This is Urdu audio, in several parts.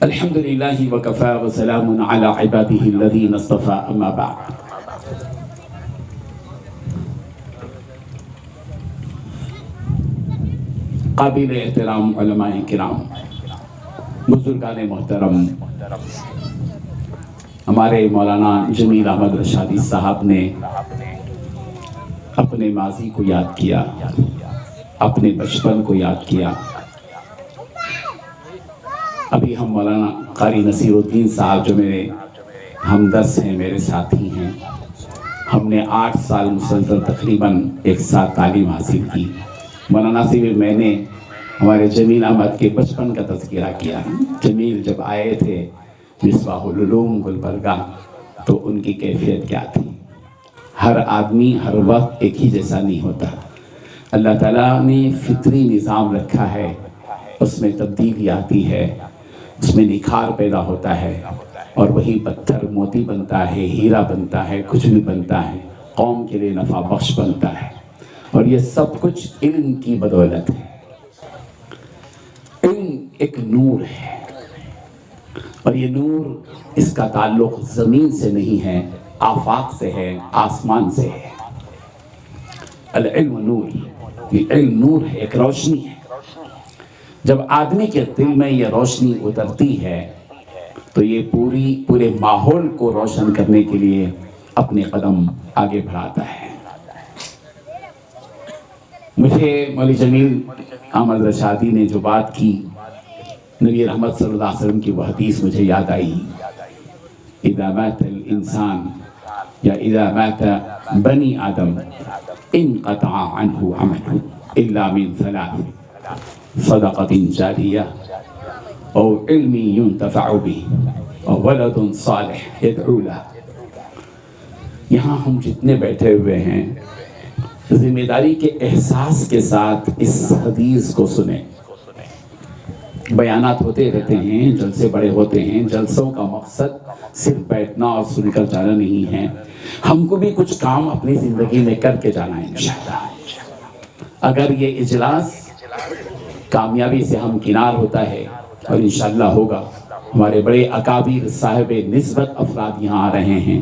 الحمد للہ وکفی وسلام علی عبادہ الذین اصطفی، اما بعد۔ قابل احترام علماء کرام، بزرگان محترم، ہمارے مولانا جمیل احمد رشادی صاحب نے اپنے ماضی کو یاد کیا، اپنے بچپن کو یاد کیا۔ ابھی ہم مولانا قاری نصیر الدین صاحب جو میرے ہمدرس ہیں، میرے ساتھی ہیں، ہم نے 8 سال مسلسل تقریباً ایک ساتھ تعلیم حاصل کی۔ مولانا سے بھی میں نے ہمارے جمیل احمد کے بچپن کا تذکرہ کیا۔ جمیل جب آئے تھے مصباح العلوم گلبرگہ تو ان کی کیفیت کیا تھی؟ ہر آدمی ہر وقت ایک ہی جیسا نہیں ہوتا۔ اللہ تعالیٰ نے فطری نظام رکھا ہے، اس میں تبدیلی آتی ہے، اس میں نکھار پیدا ہوتا ہے، اور وہی پتھر موتی بنتا ہے، ہیرا بنتا ہے، کچھ بھی بنتا ہے، قوم کے لیے نفع بخش بنتا ہے، اور یہ سب کچھ علم کی بدولت ہے۔ علم ایک نور ہے، اور یہ نور، اس کا تعلق زمین سے نہیں ہے، آفاق سے ہے، آسمان سے ہے۔ العلم نور، یہ علم نور ہے، ایک روشنی ہے۔ جب آدمی کے دل میں یہ روشنی اترتی ہے تو یہ پورے ماحول کو روشن کرنے کے لیے اپنے قدم آگے بڑھاتا ہے۔ مجھے مولی جمیل احمد رشادی نے جو بات کی، نبی رحمت صلی اللہ علیہ وسلم کی وہ حدیث مجھے یاد آئی، اذا مات الانسان یا اذا مات بنی آدم انقطع عنہ عمل الا من ثلاث، صدقۃ جاریہ او علم ينتفع به او ولد صالح يدعو له۔ یہاں ہم جتنے بیٹھے ہوئے ہیں، ذمہ داری کے احساس کے ساتھ اس حدیث کو سنیں۔ بیانات ہوتے رہتے ہیں، جلسے بڑے ہوتے ہیں، جلسوں کا مقصد صرف بیٹھنا اور سن کر جانا نہیں ہے، ہم کو بھی کچھ کام اپنی زندگی میں کر کے جانا ہے انشاءاللہ۔ اگر یہ اجلاس کامیابی سے ہمکنار ہوتا ہے، اور انشاءاللہ ہوگا، ہمارے بڑے اکابر صاحب نسبت افراد یہاں آ رہے ہیں،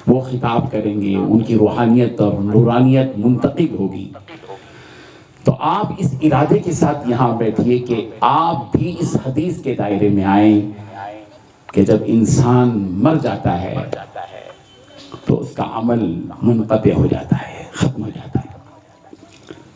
وہ خطاب کریں گے، ان کی روحانیت اور نورانیت منتقل ہوگی، تو آپ اس ارادے کے ساتھ یہاں بیٹھیے کہ آپ بھی اس حدیث کے دائرے میں آئیں کہ جب انسان مر جاتا ہے تو اس کا عمل منقطع ہو جاتا ہے، ختم ہو جاتا ہے۔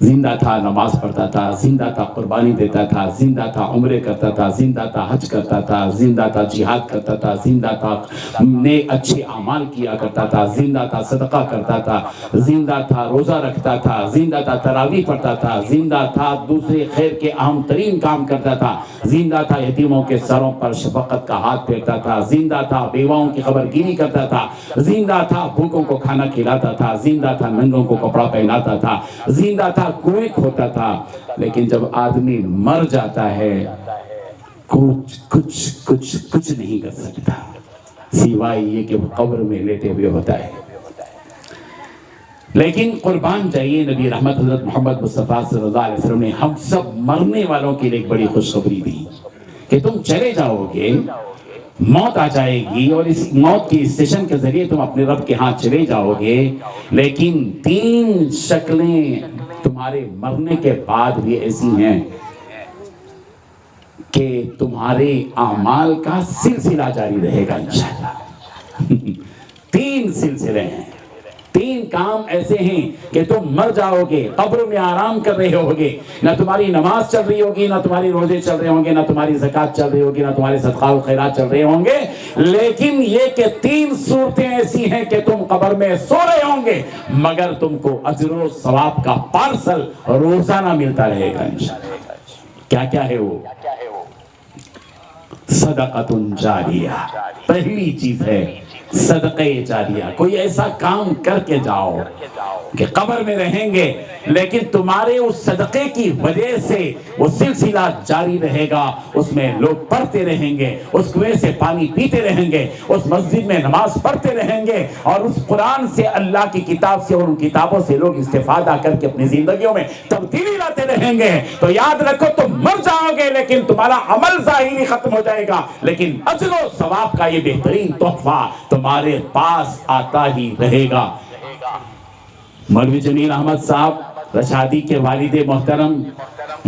زندہ تھا نماز پڑھتا تھا، زندہ تھا قربانی دیتا تھا، زندہ تھا عمرے کرتا تھا، زندہ تھا حج کرتا تھا، زندہ تھا جہاد کرتا تھا، زندہ تھا نیک اچھے اعمال کیا کرتا تھا، زندہ تھا صدقہ کرتا تھا، زندہ تھا روزہ رکھتا تھا، زندہ تھا تراویح پڑھتا تھا، زندہ تھا دوسرے خیر کے اہم ترین کام کرتا تھا، زندہ تھا یتیموں کے سروں پر شفقت کا ہاتھ پھیرتا تھا، زندہ تھا بیواؤں کی خبر گیری کرتا تھا، زندہ تھا بھوکوں کو کھانا کھلاتا تھا، زندہ تھا ننگوں کو کپڑا پہناتا تھا، زندہ تھا کنویں کھودتا تھا۔ لیکن جب آدمی مر جاتا ہے کچھ نہیں کر سکتا سوائے یہ کہ وہ قبر میں لیٹے ہوئے ہوتا ہے۔ لیکن قربان جائیے، نبی رحمت حضرت محمد مصطفیٰ صلی اللہ علیہ وسلم نے ہم سب مرنے والوں کے لیے ایک بڑی خوشخبری دی کہ تم چلے جاؤ گے، موت آ جائے گی، اور اس موت کی اسٹیشن کے ذریعے تم اپنے رب کے ہاتھ چلے جاؤ گے، لیکن 3 شکلیں تمہارے مرنے کے بعد بھی ایسی ہیں کہ تمہارے اعمال کا سلسلہ جاری رہے گا انشاءاللہ۔ 3 سلسلے ہیں، 3 کام ایسے ہیں کہ تم مر جاؤ گے، قبر میں آرام کر رہے ہوگے، نہ تمہاری نماز چل رہی ہوگی، نہ تمہاری روزے چل رہے ہوں گے، نہ تمہاری زکوٰۃ چل رہی ہوگی، نہ تمہارے صدقہ و خیرات چل رہے ہوں گے، لیکن یہ کہ 3 صورتیں ایسی ہیں کہ تم قبر میں سو رہے ہوں گے مگر تم کو اجر و ثواب کا پارسل روزانہ ملتا رہے گا انشاءاللہ۔ کیا ہے وہ؟ صدقۃ جاریہ، پہلی چیز ہے صدقہ جاریہ۔ کوئی ایسا کام کر کے جاؤ کہ قبر میں رہیں گے لیکن تمہارے اس صدقے کی وجہ سے وہ سلسلہ جاری رہے گا، اس میں لوگ پڑھتے رہیں گے، اس کنویں سے پانی پیتے رہیں گے، اس مسجد میں نماز پڑھتے رہیں گے، اور اس قرآن سے، اللہ کی کتاب سے اور ان کتابوں سے لوگ استفادہ کر کے اپنی زندگیوں میں تبدیلی لاتے رہیں گے۔ تو یاد رکھو تم مر جاؤ گے لیکن تمہارا عمل ظاہری ختم ہو جائے گا، لیکن اجر و ثواب کا یہ بہترین تحفہ تمہارے پاس آتا ہی رہے گا۔ مولوی جمیل احمد صاحب رشادی کے والد محترم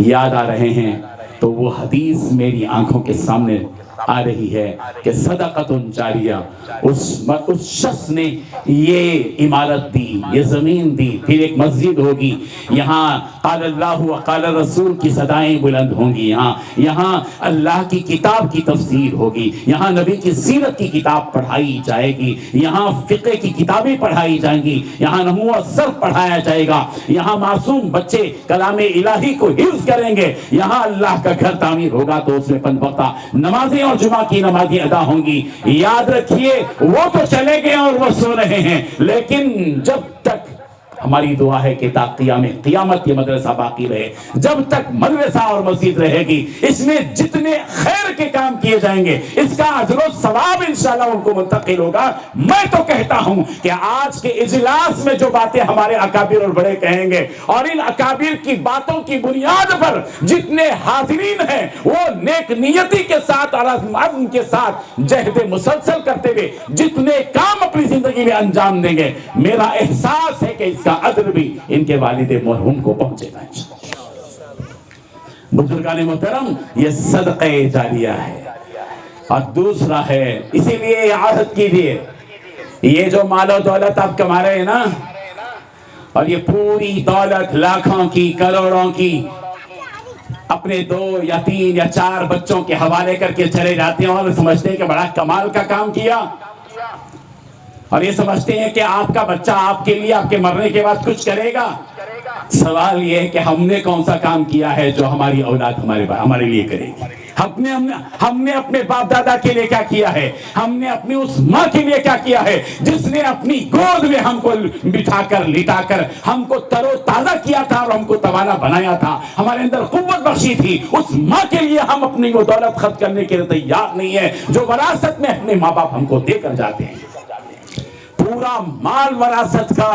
یاد آ رہے ہیں، تو وہ حدیث میری آنکھوں کے سامنے آ رہی ہے کہ صدقۃ جاریہ، اس شخص نے یہ عمارت دی، یہ زمین دی، پھر ایک مسجد ہوگی، یہاں قال اللہ و قال رسول کی صدائیں بلند ہوں گی، یہاں اللہ کی کتاب کی تفسیر ہوگی، یہاں نبی کی سیرت کی کتاب پڑھائی جائے گی، یہاں فقہ کی کتابیں پڑھائی جائیں گی، یہاں نحو و صرف پڑھایا جائے گا، یہاں معصوم بچے کلام الہی کو حفظ کریں گے، یہاں اللہ کا گھر تعمیر ہوگا، تو اس میں 5 وقتہ نمازیں اور جمعہ کی نمازیں ادا ہوں گی۔ یاد رکھیے وہ تو چلے گئے اور وہ سو رہے ہیں، لیکن جب تک ہماری دعا ہے کہ تا قیامت یہ مدرسہ باقی رہے، جب تک مدرسہ اور مسجد رہے گی، اس میں جتنے خیر کے کام کیے جائیں گے اس کا اجر و ثواب انشاءاللہ ان کو منتقل ہوگا۔ میں تو کہتا ہوں کہ آج کے اجلاس میں جو باتیں ہمارے اکابر اور بڑے کہیں گے، اور ان اکابر کی باتوں کی بنیاد پر جتنے حاضرین ہیں وہ نیک نیتی کے ساتھ اور عزم کے ساتھ جہد مسلسل کرتے ہوئے جتنے کام اپنی زندگی میں انجام دیں گے، میرا احساس ہے کہ اس کا عدر بھی ان کے والد مرحوم کو پہنچے گا۔ بزرگان محترم، یہ صدقہ جاریہ ہے۔ اور دوسرا ہے، اسی لیے عہد کیجئے، یہ جو مال و دولت آپ کما رہے ہیں نا، اور یہ پوری دولت لاکھوں کی، کروڑوں کی، اپنے 2 یا 3 یا 4 بچوں کے حوالے کر کے چلے جاتے ہیں اور سمجھتے ہیں کہ بڑا کمال کا کام کیا، اور یہ سمجھتے ہیں کہ آپ کا بچہ آپ کے لیے آپ کے مرنے کے بعد کچھ کرے گا۔ سوال یہ ہے کہ ہم نے کون سا کام کیا ہے جو ہماری اولاد ہمارے لیے کرے گی؟ ہم نے اپنے باپ دادا کے لیے کیا کیا ہے؟ ہم نے اپنی اس ماں کے لیے کیا کیا ہے جس نے اپنی گود میں ہم کو بٹھا کر لٹا کر ہم کو تر و تازہ کیا تھا اور ہم کو توانا بنایا تھا، ہمارے اندر قوت بخشی تھی؟ اس ماں کے لیے ہم اپنی وہ دولت خرچ کرنے کے لیے تیار نہیں ہے جو وراثت میں اپنے ماں باپ ہم کو دے کر جاتے ہیں۔ پورا مال وراثت کا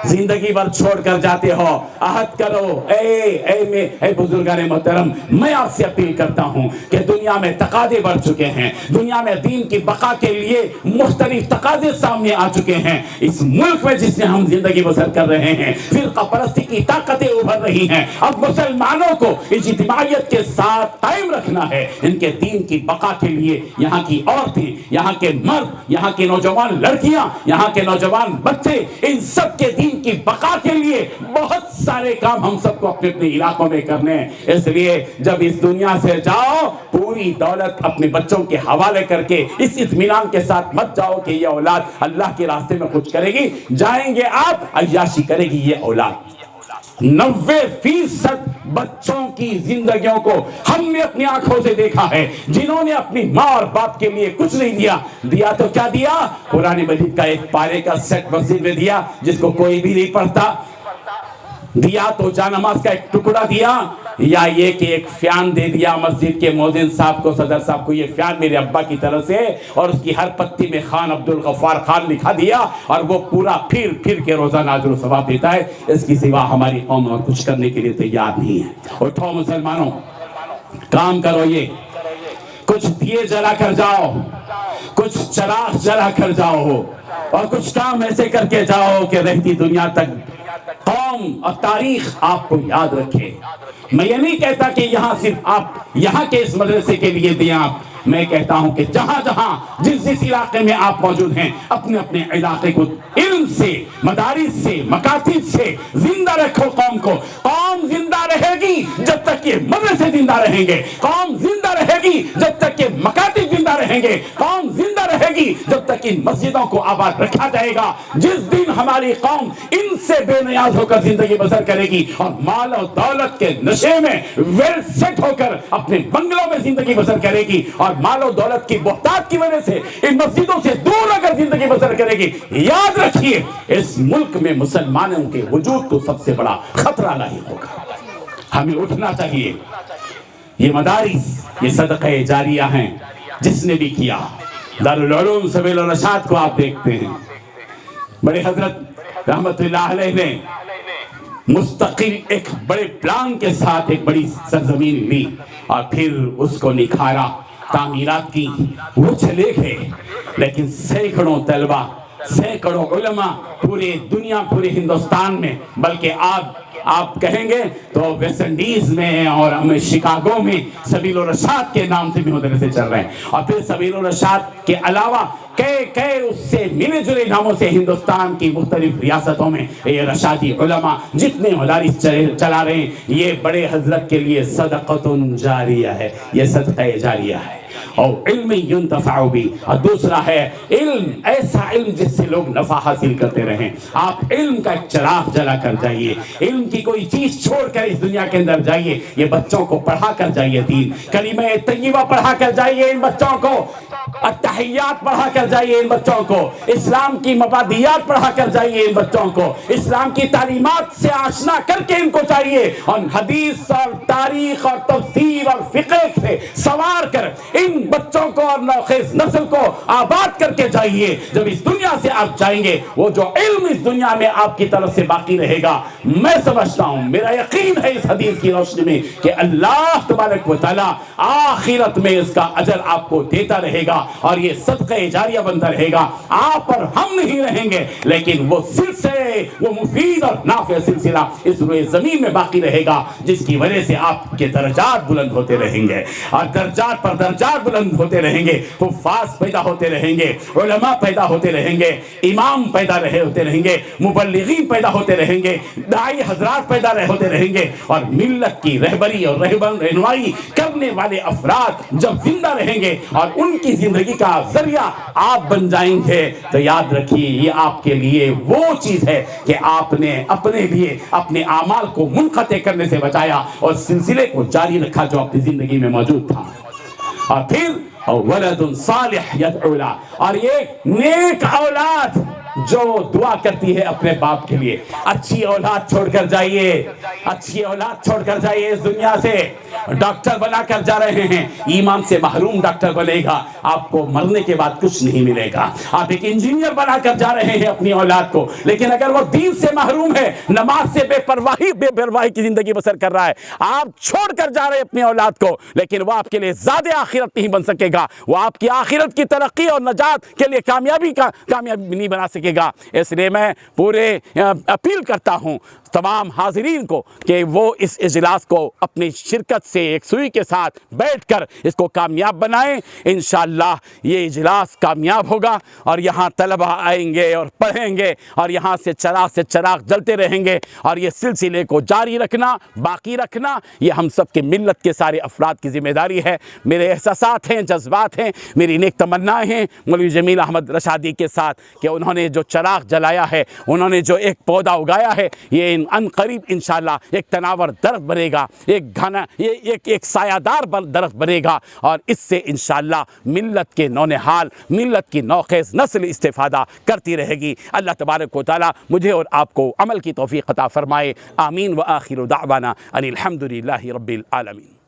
زندگی بھر چھوڑ کر جاتے ہو۔ عہد کرو، اے بزرگان محترم، میں آپ سے اپیل کرتا ہوں کہ دنیا میں تقاضے بڑھ چکے ہیں، دنیا میں دین کی بقا کے لیے مختلف تقاضے سامنے آ چکے ہیں۔ اس ملک میں جس میں ہم زندگی بسر کر رہے ہیں، فرقہ پرستی کی طاقتیں ابھر رہی ہیں۔ اب مسلمانوں کو اجتماعیت کے ساتھ قائم رکھنا ہے، ان کے دین کی بقا کے لیے یہاں کی عورتیں، یہاں کے مرد، یہاں کے نوجوان لڑکیاں، یہاں کے نوجوان بچے، ان سب کے دین کی بقا کے لیے بہت سارے کام ہم سب کو اپنے اپنے علاقوں میں کرنے ہیں۔ اس لیے جب اس دنیا سے جاؤ، پوری دولت اپنے بچوں کے حوالے کر کے اس اطمینان کے ساتھ مت جاؤ کہ یہ اولاد اللہ کے راستے میں کچھ کرے گی۔ جائیں گے آپ، عیاشی کرے گی یہ اولاد۔ 90% بچوں کی زندگیوں کو ہم نے اپنی آنکھوں سے دیکھا ہے، جنہوں نے اپنی ماں اور باپ کے لیے کچھ نہیں دیا تو کیا دیا؟ قرآن مجید کا ایک پارے کا سیٹ مسجد میں دیا جس کو کوئی بھی نہیں پڑھتا، دیا تو جانماز کا ایک ٹکڑا دیا، یا یہ کہ ایک فیان دے دیا مسجد کے مؤذن صاحب کو، صدر صاحب کو، یہ فیان میرے ابا کی طرف سے، اور اس کی ہر پتی میں خان عبدالغفار خان لکھا دیا، اور وہ پورا پھر کے روزانہ اجر و ثواب دیتا ہے۔ اس کی سوا ہماری قوم اور کچھ کرنے کے لیے تیار نہیں ہے۔ اٹھو مسلمانوں، کام کرو، یہ کچھ دیے جلا کر جاؤ، کچھ چراغ جلا کر جاؤ، اور کچھ کام ایسے کر کے جاؤ کہ رہتی دنیا تک قوم اور تاریخ آپ کو یاد رکھے۔ میں یہ نہیں کہتا کہ یہاں صرف آپ یہاں کے اس مدرسے کے لیے دیں، آپ، میں کہتا ہوں کہ جہاں جس علاقے میں آپ موجود ہیں، اپنے اپنے علاقے کو علم سے، مدارس سے، مکاتب سے زندہ رکھو۔ قوم کو، قوم زندہ رہے گی جب تک یہ مدرسے زندہ رہیں گے، قوم زندہ رہے گی جب تک یہ مکاتب زندہ رہیں رہیں گے، قوم زندہ رہے گی جب تک ان مسجدوں کو آباد رکھا جائے گا۔ جس دن ہماری قوم ان سے بے نیاز ہو کر زندگی بسر کرے گی اور مال و دولت کے نشے میں ویل سیٹ ہو کر اپنے بنگلوں میں زندگی بسر کرے گی اور مال و دولت کی بہتات کی وجہ سے ان مسجدوں سے دور اگر زندگی بسر کرے گی، یاد رکھیے اس ملک میں مسلمانوں کے وجود کو سب سے بڑا خطرہ لاحق ہوگا۔ ہمیں اٹھنا چاہیے۔ یہ مدارس، یہ صدقہ جاریہ ہیں، جس نے بھی کیا۔ دارالعلوم سبیل الرشاد کو آپ دیکھتے ہیں، بڑے حضرت رحمت اللہ علیہ نے مستقل ایک بڑے پلان کے ساتھ ایک بڑی سرزمین لی اور پھر اس کو نکھارا، تعمیرات کی، وہ چلے گئے، لیکن سینکڑوں طلبہ، سینکڑوں علماء پورے دنیا، پورے ہندوستان میں، بلکہ آپ کہیں گے تو ویسٹ انڈیز میں اور شکاگو میں سبیل الرشاد کے نام سے بھی مدرسے چل رہے ہیں، اور پھر سبیل الرشاد کے علاوہ کئی اس سے ملے جلے ناموں سے ہندوستان کی مختلف ریاستوں میں یہ رشادی علماء جتنے مدارس چلا رہے ہیں، یہ بڑے حضرت کے لیے صدقۃ جاریہ ہے، یہ صدقہ جاریہ ہے۔ اور علم ينتفع بھی، اور دوسرا ہے علم، ایسا علم جس سے لوگ نفع حاصل کرتے رہیں۔ آپ علم کا ایک چراغ جلا کر جائیے، علم کی کوئی چیز چھوڑ کر اس دنیا کے اندر جائیے، یہ بچوں کو پڑھا کر جائیے، دین کلمہ طیبہ پڑھا کر جائیے ان بچوں کو، التحیات پڑھا کر جائیے ان بچوں کو، اسلام کی مبادیات پڑھا کر جائیے ان بچوں کو، اسلام کی تعلیمات سے آشنا کر کے ان کو چاہیے، اور حدیث اور تاریخ اور تفسیر اور فقہ سے سوار کر ان بچوں کو اور نوخیز نسل کو آباد کر کے جائیے۔ جب اس دنیا سے آپ جائیں گے، وہ جو علم اس دنیا میں آپ کی طرف سے باقی رہے گا، میں سمجھتا ہوں، میرا یقین ہے اس حدیث کی روشنی میں کہ اللہ تبارک و تعالی آخرت میں اس کا اجر آپ کو دیتا رہے گا، اور یہ صدقہ جاریہ بنتا رہے گا۔ آپ اور ہم نہیں رہیں گے، لیکن وہ سلسلے، وہ مفید اور نافع سلسلہ اس روئے زمین میں باقی رہے گا، جس کی وجہ سے آپ کے درجات بلند ہوتے رہیں گے، اور درجات پر درجات بلند ہوتے رہیں گے، حفاظ پیدا ہوتے رہیں گے، علماء پیدا ہوتے رہیں گے، امام پیدا ہوتے رہیں گے، مبلغین پیدا ہوتے رہیں گے، داعی حضرات پیدا ہوتے رہیں گے، اور ملت کی رہبری اور رہنمائی کرنے والے افراد جب زندہ رہیں گے اور ان کی زندگی کا ذریعہ آپ بن جائیں گے، تو یاد رکھیے یہ آپ کے لیے وہ چیز ہے کہ آپ نے اپنے لیے اپنے اعمال کو منقطع کرنے سے بچایا اور سلسلے کو جاری رکھا جو اپنی زندگی میں موجود تھا۔ اور پھر ولد صالح یدعو له، اور یہ نیک اولاد جو دعا کرتی ہے اپنے باپ کے لیے۔ اچھی اولاد چھوڑ کر جائیے، اچھی اولاد چھوڑ کر جائیے اس دنیا سے۔ ڈاکٹر بنا کر جا رہے ہیں، ایمان سے محروم ڈاکٹر بنے گا، آپ کو مرنے کے بعد کچھ نہیں ملے گا۔ آپ ایک انجینئر بنا کر جا رہے ہیں اپنی اولاد کو، لیکن اگر وہ دین سے محروم ہے، نماز سے بے پرواہی کی زندگی بسر کر رہا ہے، آپ چھوڑ کر جا رہے ہیں اپنی اولاد کو، لیکن وہ آپ کے لیے زیادہ آخرت نہیں بن سکے گا، وہ آپ کی آخرت کی ترقی اور نجات کے لیے کامیابی نہیں بنا سکے گا۔ اس لیے میں پورے اپیل کرتا ہوں تمام حاضرین کو کہ وہ اس اجلاس کو اپنی شرکت سے ایک سوئی کے ساتھ بیٹھ کر اس کو کامیاب بنائیں۔ انشاءاللہ یہ اجلاس کامیاب ہوگا، اور یہاں طلبہ آئیں گے اور پڑھیں گے، اور یہاں سے چراغ جلتے رہیں گے، اور یہ سلسلے کو جاری رکھنا، باقی رکھنا، یہ ہم سب کے ملت کے سارے افراد کی ذمہ داری ہے۔ میرے احساسات ہیں، جذبات ہیں، میری نیک تمنائیں ہیں مولوی جمیل احمد رشادی کے ساتھ کہ انہوں نے جو چراغ جلایا ہے، انہوں نے جو ایک پودا اگایا ہے، یہ ان قریب انشاءاللہ ایک تناور درخت بنے گا، ایک سایہ دار درخت بنے گا، اور اس سے انشاءاللہ ملت کے نونہال، ملت کی نوخیز نسل استفادہ کرتی رہے گی۔ اللہ تبارک و تعالی مجھے اور آپ کو عمل کی توفیق عطا فرمائے۔ آمین۔ وآخر دعوانا ان الحمد للہ رب العالمین۔